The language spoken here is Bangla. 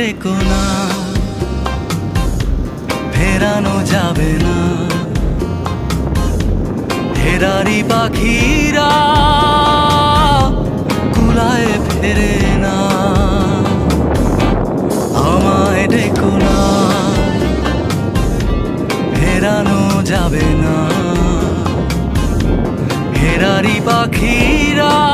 ডেকো না, ফেরানো যাবে না। ফেরারি পাখিরা কুলায় ফেরে না। আমায় ডেকো না, ফেরানো যাবে না। ফেরারি পাখিরা